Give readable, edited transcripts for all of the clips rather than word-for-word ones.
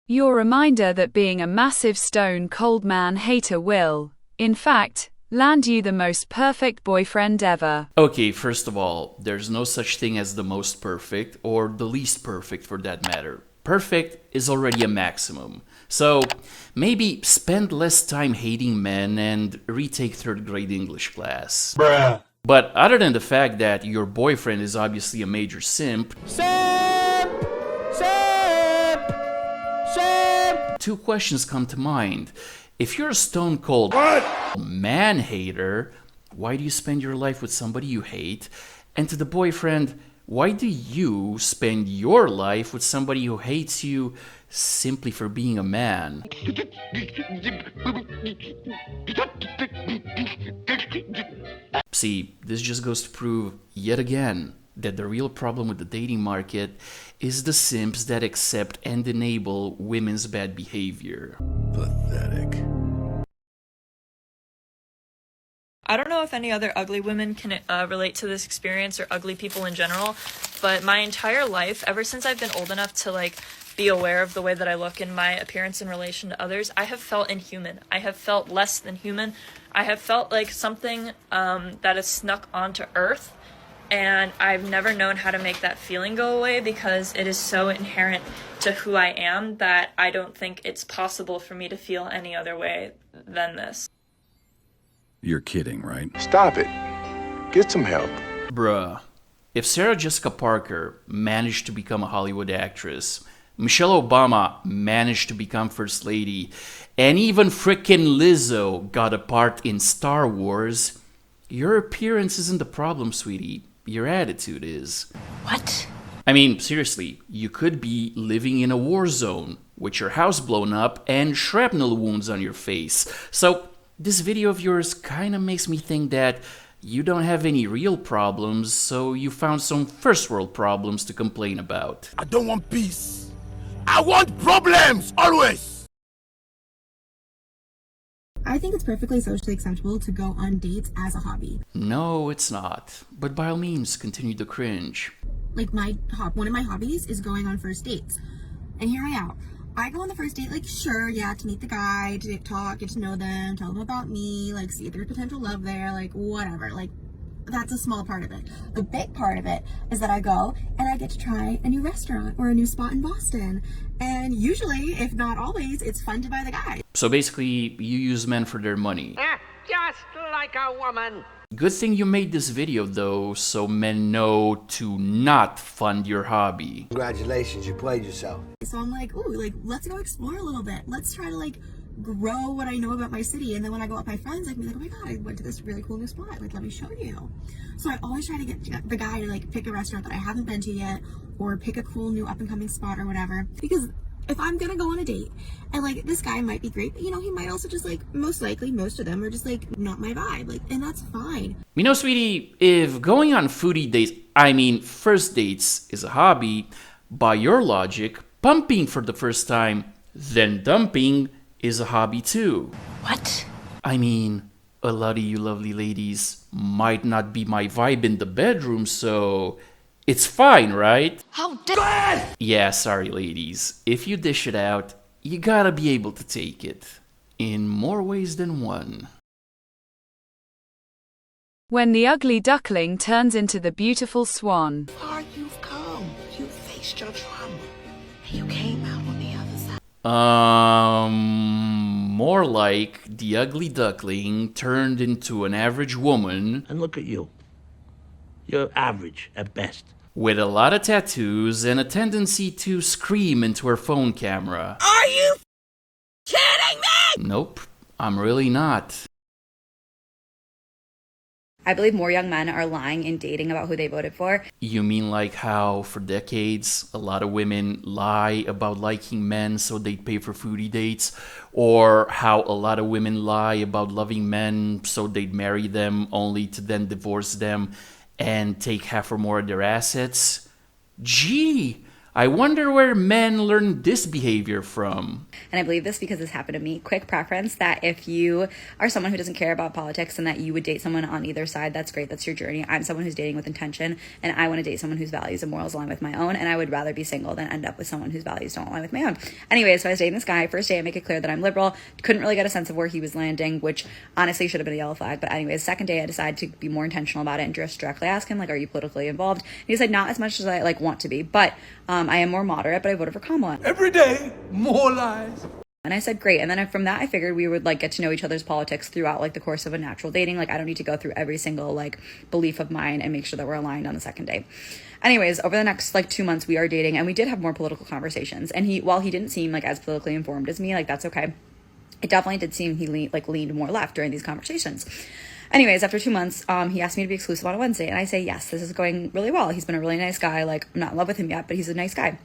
Your reminder that being a massive stone-cold man-hater will, in fact, land you the most perfect boyfriend ever. Okay, first of all, there's no such thing as the most perfect, or the least perfect for that matter. Perfect is already a maximum. So, maybe spend less time hating men and retake third grade English class. Bruh. But other than the fact that your boyfriend is obviously a major simp, two questions come to mind. If you're a stone-cold man-hater, why do you spend your life with somebody you hate? And to the boyfriend, why do you spend your life with somebody who hates you simply for being a man? See, this just goes to prove, yet again, that the real problem with the dating market is the simps that accept and enable women's bad behavior. Pathetic. I don't know if any other ugly women can relate to this experience, or ugly people in general, but my entire life, ever since I've been old enough to be aware of the way that I look and my appearance in relation to others, I have felt inhuman. I have felt less than human. I have felt like something that has snuck onto Earth, and I've never known how to make that feeling go away because it is so inherent to who I am that I don't think it's possible for me to feel any other way than this. You're kidding, right? Stop it. Get some help. Bruh. If Sarah Jessica Parker managed to become a Hollywood actress, Michelle Obama managed to become First Lady, and even frickin' Lizzo got a part in Star Wars, your appearance isn't the problem, sweetie. Your attitude is. What? I mean, seriously, you could be living in a war zone with your house blown up and shrapnel wounds on your face. So, this video of yours kinda makes me think that you don't have any real problems, so you found some first world problems to complain about. I don't want peace. I want problems, always! I think it's perfectly socially acceptable to go on dates as a hobby. No, it's not. But by all means, continue to cringe. Like one of my hobbies is going on first dates. And here I am. I go on the first date, sure, yeah, to meet the guy, to talk, get to know them, tell them about me, see if there's potential love there, whatever. That's a small part of it. The big part of it is that I go and I get to try a new restaurant or a new spot in Boston. And usually, if not always, it's funded by the guy. So basically, you use men for their money. Just like a woman. Good thing you made this video though, so men know to not fund your hobby. Congratulations, you played yourself. So I'm ooh, let's go explore a little bit. Let's try to grow what I know about my city, and then when I go out with my friends, I can be oh my god, I went to this really cool new spot, let me show you. So I always try to get the guy to pick a restaurant that I haven't been to yet, or pick a cool new up and coming spot or whatever, because if I'm gonna go on a date and this guy might be great, but he might also just most likely most of them are just not my vibe, and that's fine. Sweetie, if going on foodie dates, first dates is a hobby, by your logic, pumping for the first time, then dumping is a hobby too. What? A lot of you lovely ladies might not be my vibe in the bedroom, so it's fine, right? How dare— Yeah, sorry ladies. If you dish it out, you gotta be able to take it. In more ways than one. When the ugly duckling turns into the beautiful swan. Far you've come. You faced your trauma. You came out on the other side. More like the ugly duckling turned into an average woman. And look at you. You're average at best. With a lot of tattoos and a tendency to scream into her phone camera. Are you kidding me? Nope, I'm really not. I believe more young men are lying in dating about who they voted for. You mean how for decades a lot of women lie about liking men so they'd pay for foodie dates? Or how a lot of women lie about loving men so they'd marry them only to then divorce them and take half or more of their assets? Gee, I wonder where men learn this behavior from. And I believe this because this happened to me. Quick preference that if you are someone who doesn't care about politics and that you would date someone on either side, that's great. That's your journey. I'm someone who's dating with intention, and I want to date someone whose values and morals align with my own, and I would rather be single than end up with someone whose values don't align with my own. Anyway, so I was dating this guy. First day, I make it clear that I'm liberal. Couldn't really get a sense of where he was landing, which honestly should have been a yellow flag. But anyways, second day, I decided to be more intentional about it and just directly ask him, like, are you politically involved? And he said, not as much as I want to be, but I am more moderate, but I voted for Kamala. Every day, more lies. And I said, great. And then from that, I figured we would get to know each other's politics throughout the course of a natural dating. I don't need to go through every single belief of mine and make sure that we're aligned on the second day. Anyways, over the next 2 months, we are dating, and we did have more political conversations. And while he didn't seem as politically informed as me, that's okay. It definitely did seem he leaned more left during these conversations. Anyways, after 2 months, he asked me to be exclusive on a Wednesday, and I say, yes, this is going really well. He's been a really nice guy. I'm not in love with him yet, but he's a nice guy.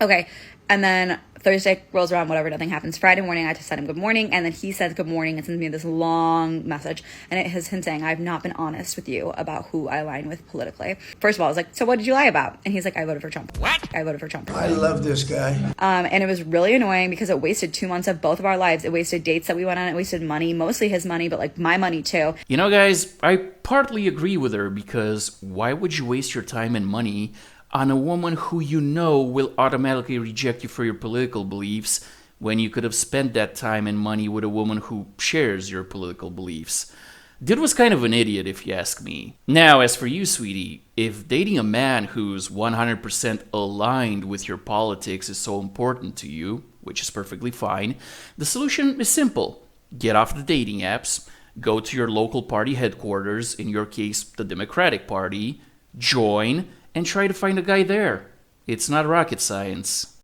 Okay, and then Thursday rolls around, whatever, nothing happens. Friday morning, I just said him good morning, and then he says good morning and sends me this long message, and it is him saying, I've not been honest with you about who I align with politically. First of all, I was like, so what did you lie about? And he's like, I voted for Trump. What? I voted for Trump. I love this guy. And it was really annoying because it wasted 2 months of both of our lives. It wasted dates that we went on. It wasted money, mostly his money, but my money too. You know, guys, I partly agree with her, because why would you waste your time and money on a woman who you know will automatically reject you for your political beliefs, when you could have spent that time and money with a woman who shares your political beliefs? Dude was kind of an idiot, if you ask me. Now, as for you, sweetie, if dating a man who's 100% aligned with your politics is so important to you, which is perfectly fine, the solution is simple. Get off the dating apps, go to your local party headquarters, in your case, the Democratic Party, join, and try to find a guy there. It's not rocket science.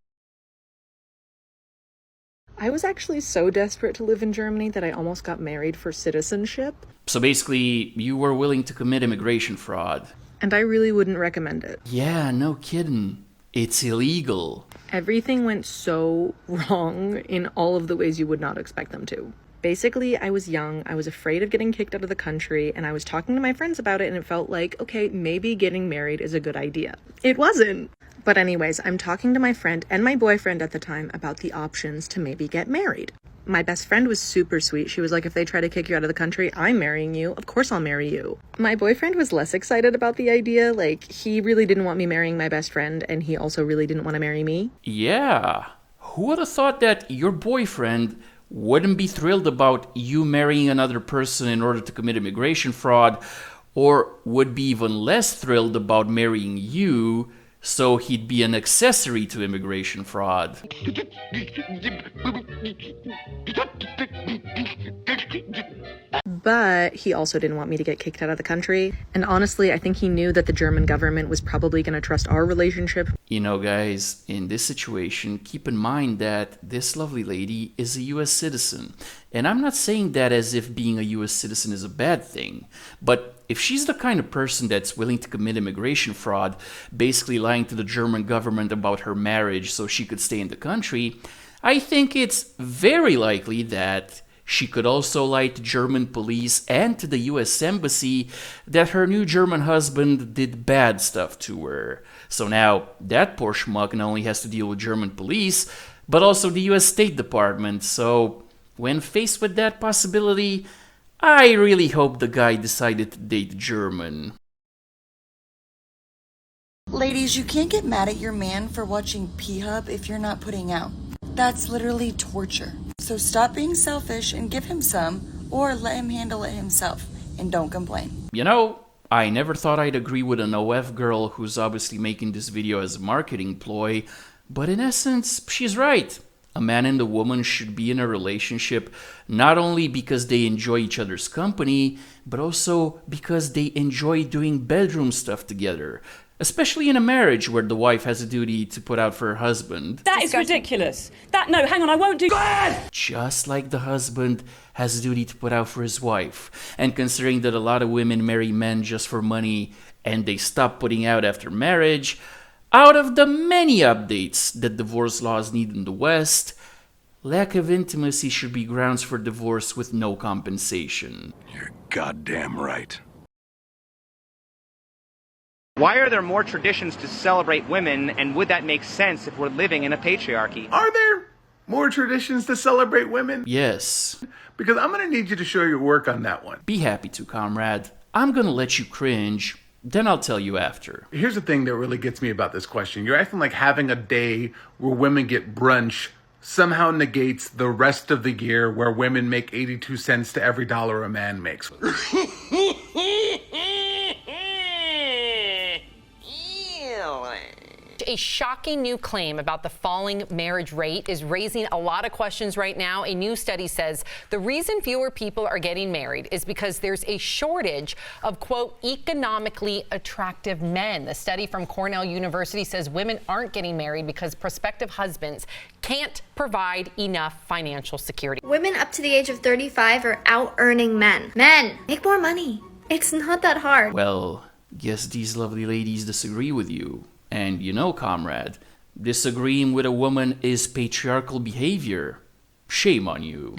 I was actually so desperate to live in Germany that I almost got married for citizenship. So basically, you were willing to commit immigration fraud. And I really wouldn't recommend it. Yeah, no kidding. It's illegal. Everything went so wrong in all of the ways you would not expect them to. Basically, I was young, I was afraid of getting kicked out of the country, and I was talking to my friends about it, and it felt like, okay, maybe getting married is a good idea. It wasn't. But anyways, I'm talking to my friend and my boyfriend at the time about the options to maybe get married. My best friend was super sweet. She was like, if they try to kick you out of the country, I'm marrying you. Of course I'll marry you. My boyfriend was less excited about the idea. He really didn't want me marrying my best friend, and he also really didn't want to marry me. Yeah. Who would have thought that your boyfriend wouldn't be thrilled about you marrying another person in order to commit immigration fraud, or would be even less thrilled about marrying you so he'd be an accessory to immigration fraud? But he also didn't want me to get kicked out of the country. And honestly, I think he knew that the German government was probably going to trust our relationship. You know, guys, in this situation, keep in mind that this lovely lady is a US citizen. And I'm not saying that as if being a US citizen is a bad thing. But if she's the kind of person that's willing to commit immigration fraud, basically lying to the German government about her marriage so she could stay in the country, I think it's very likely that she could also lie to German police and to the US Embassy that her new German husband did bad stuff to her. So now that poor schmuck not only has to deal with German police, but also the US State Department. So when faced with that possibility, I really hope the guy decided to date German. Ladies, you can't get mad at your man for watching P-Hub if you're not putting out. That's literally torture. So stop being selfish and give him some, or let him handle it himself, and don't complain. You know, I never thought I'd agree with an OF girl who's obviously making this video as a marketing ploy, but in essence, she's right. A man and a woman should be in a relationship not only because they enjoy each other's company, but also because they enjoy doing bedroom stuff together. Especially in a marriage where the wife has a duty to put out for her husband. That is ridiculous. No, hang on, I won't do that. Just like the husband has a duty to put out for his wife. And considering that a lot of women marry men just for money and they stop putting out after marriage, out of the many updates that divorce laws need in the West, lack of intimacy should be grounds for divorce with no compensation. You're goddamn right. Why are there more traditions to celebrate women, and would that make sense if we're living in a patriarchy? Are there more traditions to celebrate women? Yes. Because I'm gonna need you to show your work on that one. Be happy to, comrade. I'm gonna let you cringe, then I'll tell you after. Here's the thing that really gets me about this question. You're acting like having a day where women get brunch somehow negates the rest of the year where women make 82 cents to every dollar a man makes. A shocking new claim about the falling marriage rate is raising a lot of questions right now. A new study says the reason fewer people are getting married is because there's a shortage of, quote, economically attractive men. The study from Cornell University says women aren't getting married because prospective husbands can't provide enough financial security. Women up to the age of 35 are out earning men. Men, make more money. It's not that hard. Well, guess these lovely ladies disagree with you. And you know, comrade, disagreeing with a woman is patriarchal behavior. Shame on you.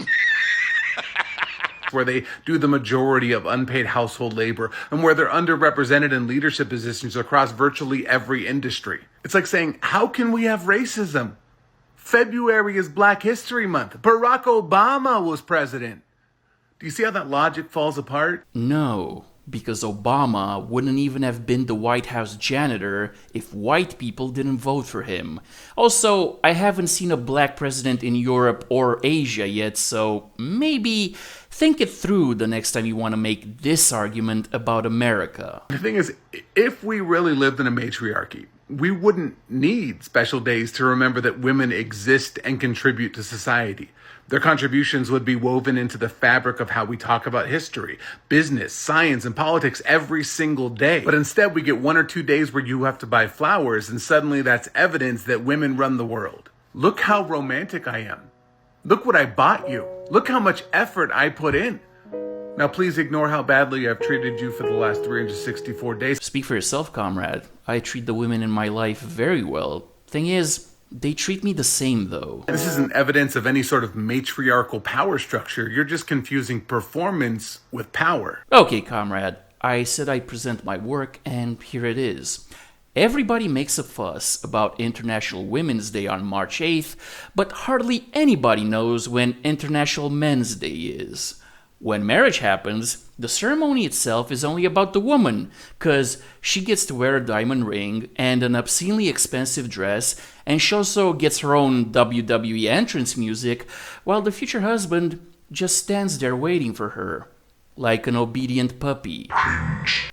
Where they do the majority of unpaid household labor and where they're underrepresented in leadership positions across virtually every industry. It's like saying, how can we have racism? February is Black History Month. Barack Obama was president. Do you see how that logic falls apart? No, because Obama wouldn't even have been the White House janitor if white people didn't vote for him. Also, I haven't seen a black president in Europe or Asia yet, so maybe think it through the next time you want to make this argument about America. The thing is, if we really lived in a matriarchy, we wouldn't need special days to remember that women exist and contribute to society. Their contributions would be woven into the fabric of how we talk about history, business, science, and politics every single day. But instead, we get 1 or 2 days where you have to buy flowers, and suddenly that's evidence that women run the world. Look how romantic I am. Look what I bought you. Look how much effort I put in. Now, please ignore how badly I've treated you for the last 364 days. Speak for yourself, comrade. I treat the women in my life very well. Thing is, they treat me the same, though. This isn't evidence of any sort of matriarchal power structure. You're just confusing performance with power. Okay, comrade. I said I'd present my work, and here it is. Everybody makes a fuss about International Women's Day on March 8th, but hardly anybody knows when International Men's Day is. When marriage happens, the ceremony itself is only about the woman, because she gets to wear a diamond ring and an obscenely expensive dress, and she also gets her own WWE entrance music, while the future husband just stands there waiting for her, like an obedient puppy.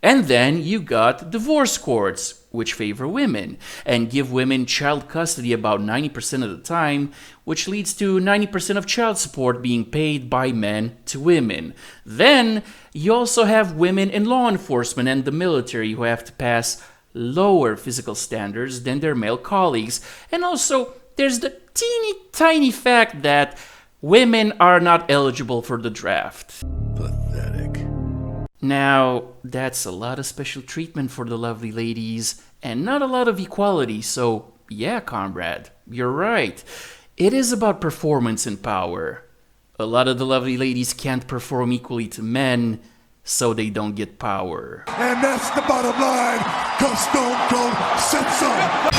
And then you got divorce courts, which favor women, and give women child custody about 90% of the time, which leads to 90% of child support being paid by men to women. Then, you also have women in law enforcement and the military who have to pass lower physical standards than their male colleagues. And also, there's the teeny tiny fact that women are not eligible for the draft. Pathetic. Now, that's a lot of special treatment for the lovely ladies, and not a lot of equality, so yeah, comrade, you're right. It is about performance and power. A lot of the lovely ladies can't perform equally to men, so they don't get power. And that's the bottom line, 'cause Stone Cold said so.